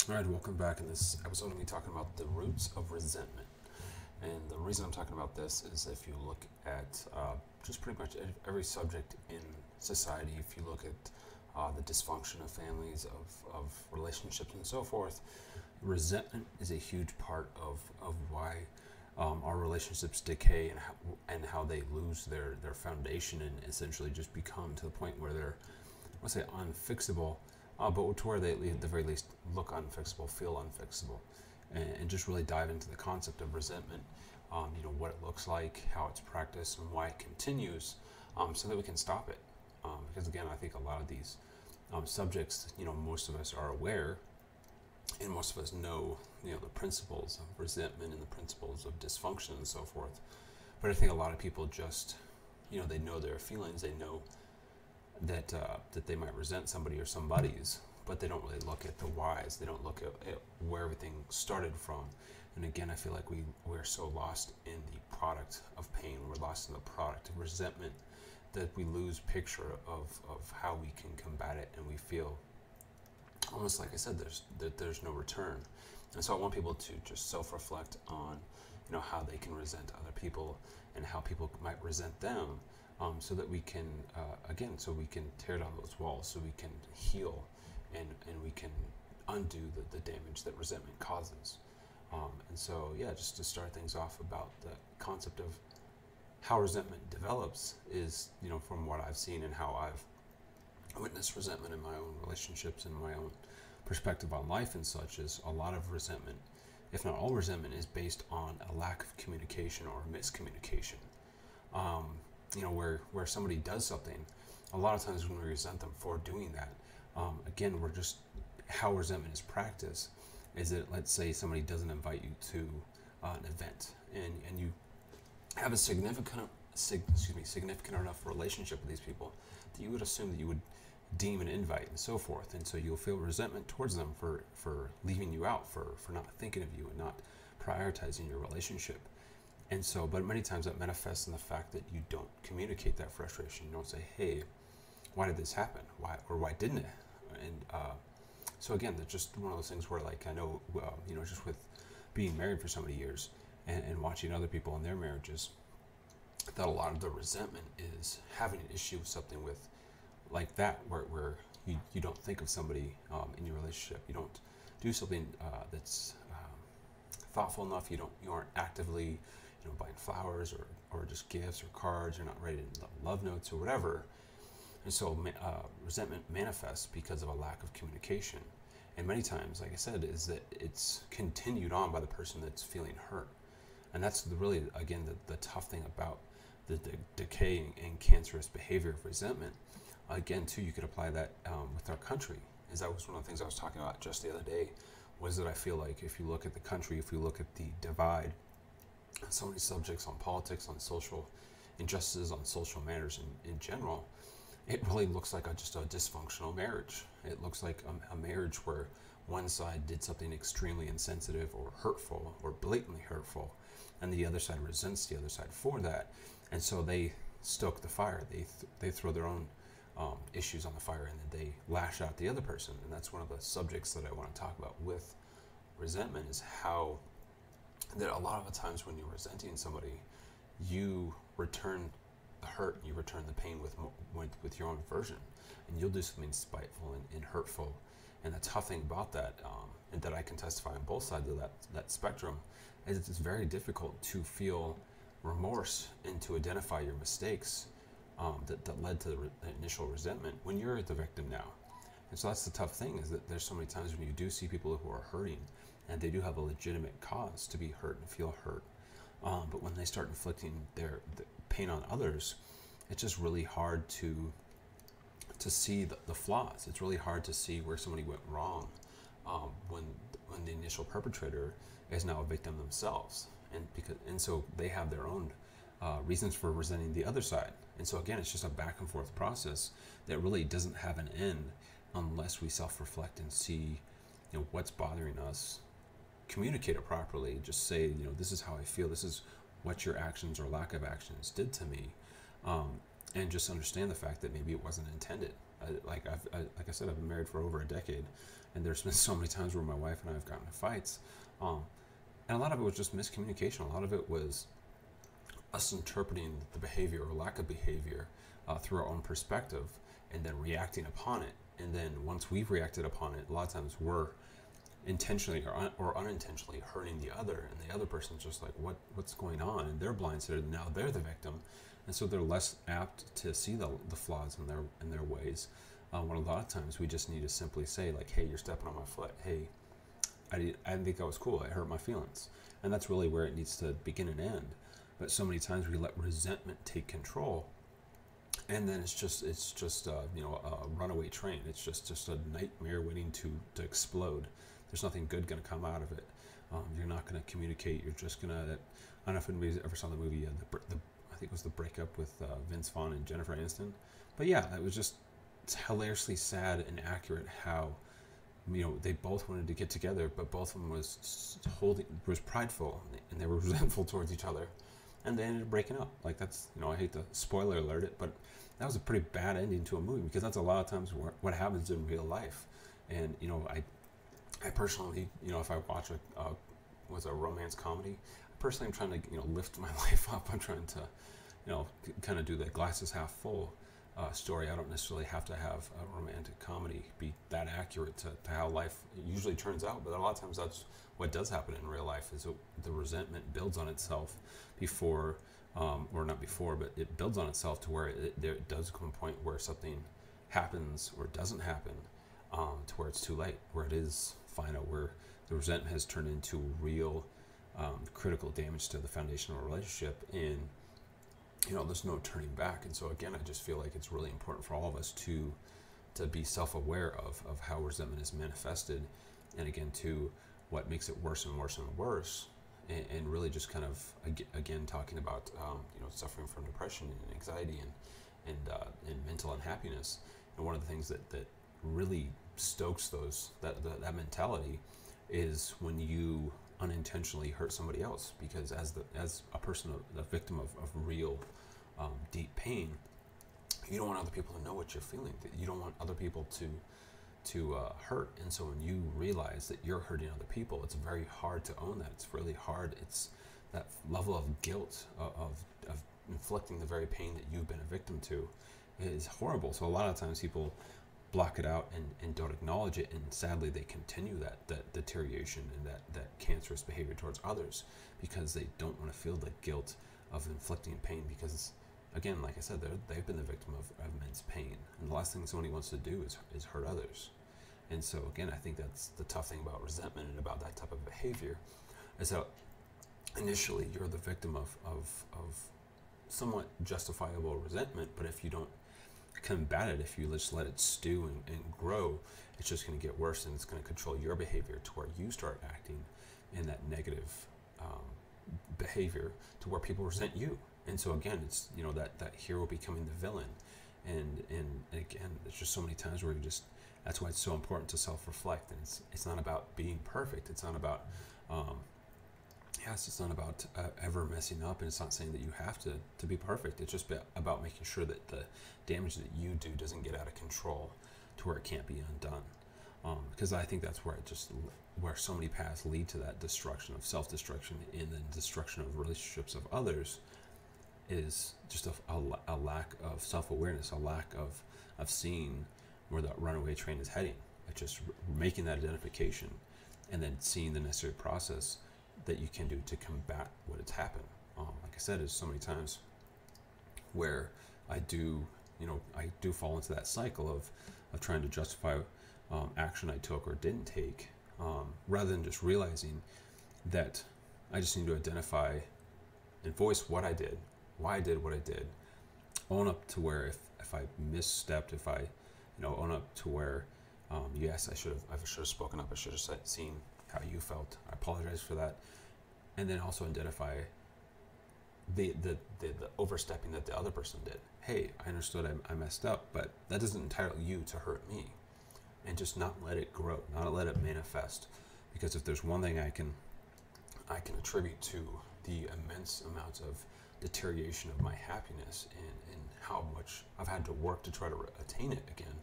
All right, welcome back. In this episode, I'm going to be talking about the roots of resentment. And the reason I'm talking about this is if you look at just pretty much every subject in society, if you look at the dysfunction of families, of relationships, and so forth, resentment is a huge part of why our relationships decay and how they lose their foundation and essentially just become to the point where they're, I want to say, unfixable, but to where they at the very least look unfixable, feel unfixable, and just really dive into the concept of resentment. What it looks like, how it's practiced, and why it continues, so that we can stop it. Because again, I think a lot of these subjects, most of us are aware, and most of us know, the principles of resentment and the principles of dysfunction and so forth. But I think a lot of people just, they know their feelings, they know that they might resent somebody or somebody's, but they don't really look at the whys. They don't look at where everything started from. And again, I feel like we're so lost in the product of pain. We're lost in the product of resentment that we lose picture of how we can combat it, and we feel almost like I said, there's no return. And so I want people to just self-reflect on, how they can resent other people and how people might resent them, so that we can, so we can tear down those walls, so we can heal, and we can undo the damage that resentment causes. And so, yeah, just to start things off about the concept of how resentment develops is, from what I've seen and how I've witnessed resentment in my own relationships and my own perspective on life and such, is a lot of resentment, if not all resentment, is based on a lack of communication or miscommunication. Where somebody does something, a lot of times when we resent them for doing that, again, we're just, how resentment is practiced is that, let's say somebody doesn't invite you to an event, and you have a significant enough relationship with these people that you would assume that you would deem an invite and so forth, and so you'll feel resentment towards them for leaving you out, for not thinking of you and not prioritizing your relationship. And so, but many times that manifests in the fact that you don't communicate that frustration. You don't say, hey, why did this happen? Why didn't it? And so again, that's just one of those things where, like, I know, just with being married for so many years and watching other people in their marriages, that a lot of the resentment is having an issue with something with, like that, where you don't think of somebody in your relationship. You don't do something that's thoughtful enough. You aren't actively, buying flowers or just gifts or cards. You're not writing love notes or whatever. And so resentment manifests because of a lack of communication. And many times, like I said, is that it's continued on by the person that's feeling hurt. And that's really, again, the tough thing about the decaying and cancerous behavior of resentment. Again, too, you could apply that with our country. Is that was one of the things I was talking about just the other day, was that I feel like if you look at the country, if you look at the divide, so many subjects on politics, on social injustices, on social matters in general, it really looks like just a dysfunctional marriage. It looks like a marriage where one side did something extremely insensitive or hurtful or blatantly hurtful, and the other side resents the other side for that, and so they stoke the fire. They throw their own issues on the fire, and then they lash out the other person. And that's one of the subjects that I want to talk about with resentment, is how that a lot of the times when you're resenting somebody, you return the hurt, you return the pain with your own version, and you'll do something spiteful and hurtful. And the tough thing about that, and that I can testify on both sides of that spectrum, is it's very difficult to feel remorse and to identify your mistakes that led to the initial resentment when you're the victim now. And so that's the tough thing, is that there's so many times when you do see people who are hurting, and they do have a legitimate cause to be hurt and feel hurt. But when they start inflicting the pain on others, it's just really hard to see the flaws. It's really hard to see where somebody went wrong when the initial perpetrator is now a victim themselves, and so they have their own reasons for resenting the other side. And so again, it's just a back and forth process that really doesn't have an end unless we self-reflect and see, what's bothering us, communicate it properly, just say, this is how I feel, this is what your actions or lack of actions did to me, and just understand the fact that maybe it wasn't intended. like I said, I've been married for over a decade, and there's been so many times where my wife and I have gotten in fights, and a lot of it was just miscommunication. A lot of it was us interpreting the behavior or lack of behavior through our own perspective, and then reacting upon it. And then once we've reacted upon it, a lot of times we're intentionally or unintentionally hurting the other, and the other person's just like, what's going on? And they're blindsided, and now they're the victim, and so they're less apt to see the flaws in their ways. When a lot of times we just need to simply say, like, hey, you're stepping on my foot. Hey, I didn't think that was cool. It hurt my feelings. And that's really where it needs to begin and end. But so many times we let resentment take control, and then it's just a runaway train. It's just a nightmare waiting to explode. There's nothing good going to come out of it. You're not going to communicate. You're just going to. I don't know if anybody ever saw the movie. I think it was The Breakup with Vince Vaughn and Jennifer Aniston. But yeah, it was just hilariously sad and accurate how, they both wanted to get together, but both of them was prideful, and they were resentful towards each other, and they ended up breaking up. Like, that's, I hate to spoiler alert it, but that was a pretty bad ending to a movie, because that's a lot of times what happens in real life. And I personally, if I watch a romance comedy, I personally am trying to lift my life up. I'm trying to kind of do the glasses half full story. I don't necessarily have to have a romantic comedy be that accurate to how life usually turns out, but a lot of times that's what does happen in real life, is the resentment builds on itself before, or not before, but it builds on itself to where it does come to a point where something happens or doesn't happen, to where it's too late, where it is final, where the resentment has turned into real critical damage to the foundational relationship, and there's no turning back. And so again, I just feel like it's really important for all of us to be self-aware of how resentment is manifested, and again, to what makes it worse and worse and worse, and really just kind of again talking about suffering from depression and anxiety and mental unhappiness. And one of the things that really stokes that mentality is when you unintentionally hurt somebody else, because as a person, a victim of real deep pain, you don't want other people to know what you're feeling. You don't want other people to hurt. And so when you realize that you're hurting other people, it's very hard to own that. It's really hard. It's that level of guilt of inflicting the very pain that you've been a victim to is horrible. So a lot of times people block it out and don't acknowledge it, and sadly they continue that deterioration and that cancerous behavior towards others, because they don't want to feel the guilt of inflicting pain, because again, like I said, they've been the victim of immense pain, and the last thing somebody wants to do is hurt others. And so again, I think that's the tough thing about resentment and about that type of behavior, is that initially you're the victim of somewhat justifiable resentment, but if you don't combat it, if you just let it stew and grow, it's just going to get worse, and it's going to control your behavior to where you start acting in that negative behavior to where people resent you. And so again, it's that hero becoming the villain, and again, there's just so many times where that's why it's so important to self-reflect. And it's not about being perfect. It's not about it's not about ever messing up, and it's not saying that you have to be perfect. It's just about making sure that the damage that you do doesn't get out of control to where it can't be undone. Because I think that's where so many paths lead to that destruction of self-destruction and then destruction of relationships of others, is just a lack of self-awareness, a lack of seeing where that runaway train is heading. It's just making that identification and then seeing the necessary process that you can do to combat what has happened. Like I said, there's so many times where I do fall into that cycle of trying to justify action I took or didn't take, rather than just realizing that I just need to identify and voice what I did, why I did what I did, own up to where if I misstepped, if I own up to where yes, I should have spoken up, I should have seen how you felt, I apologize for that, and then also identify the overstepping that the other person did. Hey, I understood I messed up, but that doesn't entitle you to hurt me. And just not let it grow, not let it manifest. Because if there's one thing I can attribute to the immense amounts of deterioration of my happiness and how much I've had to work to try to attain it again,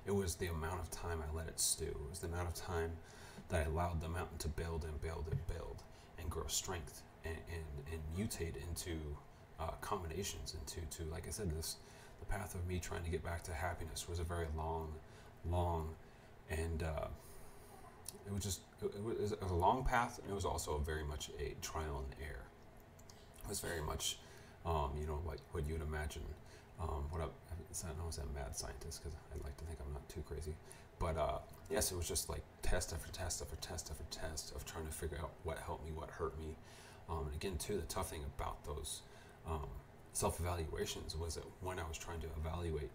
It was the amount of time I let it stew. It was the amount of time that I allowed the mountain to build and build and build and grow strength and mutate into combinations, into, like I said, the path of me trying to get back to happiness was a very long, and it was a long path, and it was also very much a trial and error. It was very much, like what you would imagine. I don't want to say I'm a mad scientist because I like to think I'm not too crazy, but yes, it was just like test after test after test after test of trying to figure out what helped me, what hurt me. And again, too, the tough thing about those self-evaluations was that when I was trying to evaluate,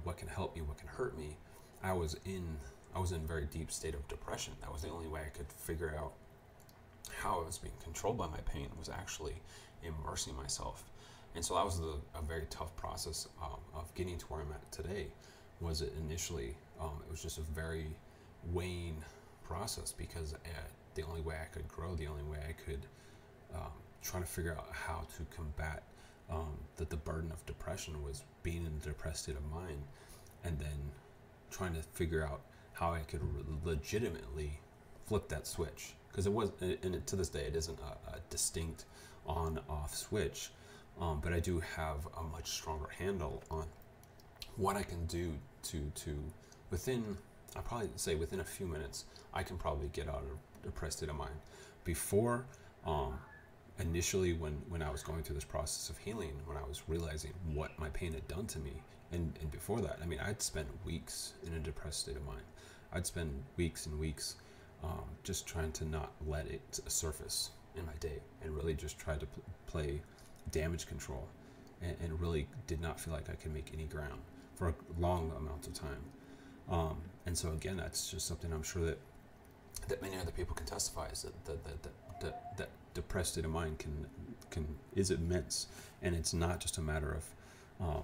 what can help me, what can hurt me, I was in a very deep state of depression. That was the only way I could figure out how I was being controlled by my pain, was actually immersing myself. And so that was a very tough process of getting to where I'm at today. Was it initially, it was just a very weighing process, because the only way I could grow, the only way I could try to figure out how to combat the burden of depression was being in a depressed state of mind, and then trying to figure out how I could legitimately flip that switch. Because it was, and to this day, it isn't a distinct on-off switch, but I do have a much stronger handle on what I can do to within, I'd probably say within a few minutes, I can probably get out of a depressed state of mind. Before, initially when I was going through this process of healing, when I was realizing what my pain had done to me, and before that, I mean, I'd spent weeks in a depressed state of mind. I'd spend weeks and weeks just trying to not let it surface in my day, and really just tried to play damage control, and really did not feel like I could make any ground for a long amount of time. And so again, that's just something I'm sure that many other people can testify, is that depressed state of mind is immense, and it's not just a matter of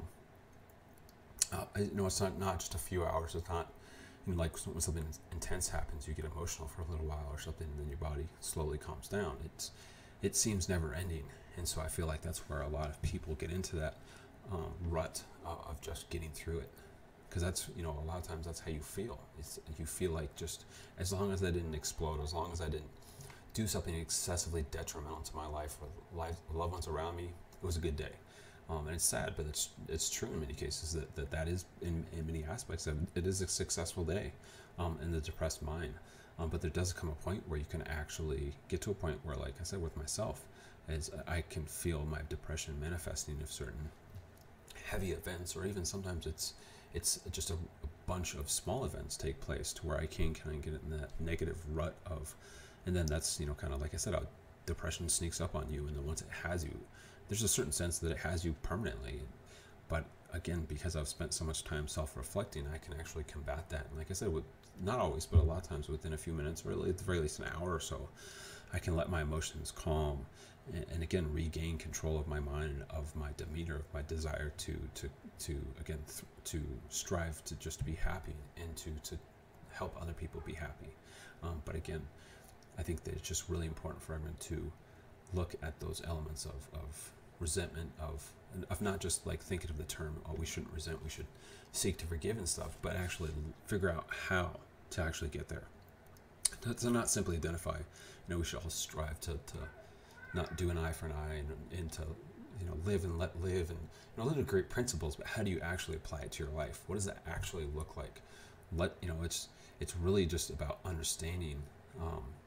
it's not just a few hours. It's not, like when something intense happens, you get emotional for a little while or something, and then your body slowly calms down. It seems never ending, and so I feel like that's where a lot of people get into that rut of just getting through it, because that's, a lot of times that's how you feel. You feel like, just as long as I didn't explode, as long as I didn't do something excessively detrimental to my life or loved ones around me, it was a good day. And it's sad, but it's true in many cases that is, in many aspects of it, is a successful day in the depressed mind. But there does come a point where you can actually get to a point where, like I said, with myself, is I can feel my depression manifesting if certain heavy events, or even sometimes it's just a bunch of small events take place, to where I can kind of get in that negative rut of, and then that's, kind of like I said, depression sneaks up on you, and then once it has you, there's a certain sense that it has you permanently. But again, because I've spent so much time self-reflecting, I can actually combat that. And like I said, not always, but a lot of times within a few minutes, or at the very least an hour or so, I can let my emotions calm, and again regain control of my mind, of my demeanor, of my desire to strive to just be happy, and to help other people be happy. But again, I think that it's just really important for everyone to look at those elements of resentment, of not just like thinking of the term, oh, we shouldn't resent, we should seek to forgive and stuff, but actually figure out how to actually get there. To not simply identify, we should all strive to not do an eye for an eye, and to live and let live, and live the great principles, but how do you actually apply it to your life? What does that actually look like? It's really just about understanding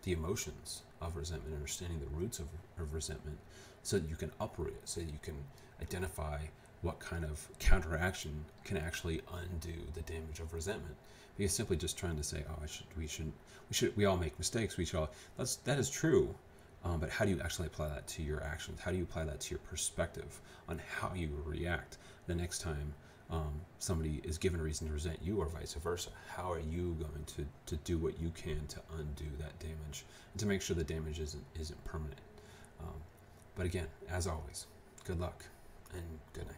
the emotions of resentment, understanding the roots of resentment, so that you can uproot it, so that you can identify what kind of counteraction can actually undo the damage of resentment. Because simply just trying to say, oh, we all make mistakes, that is true, but how do you actually apply that to your actions? How do you apply that to your perspective on how you react the next time somebody is given a reason to resent you, or vice versa? How are you going to do what you can to undo that damage, and to make sure the damage isn't permanent? But again, as always, good luck and good night.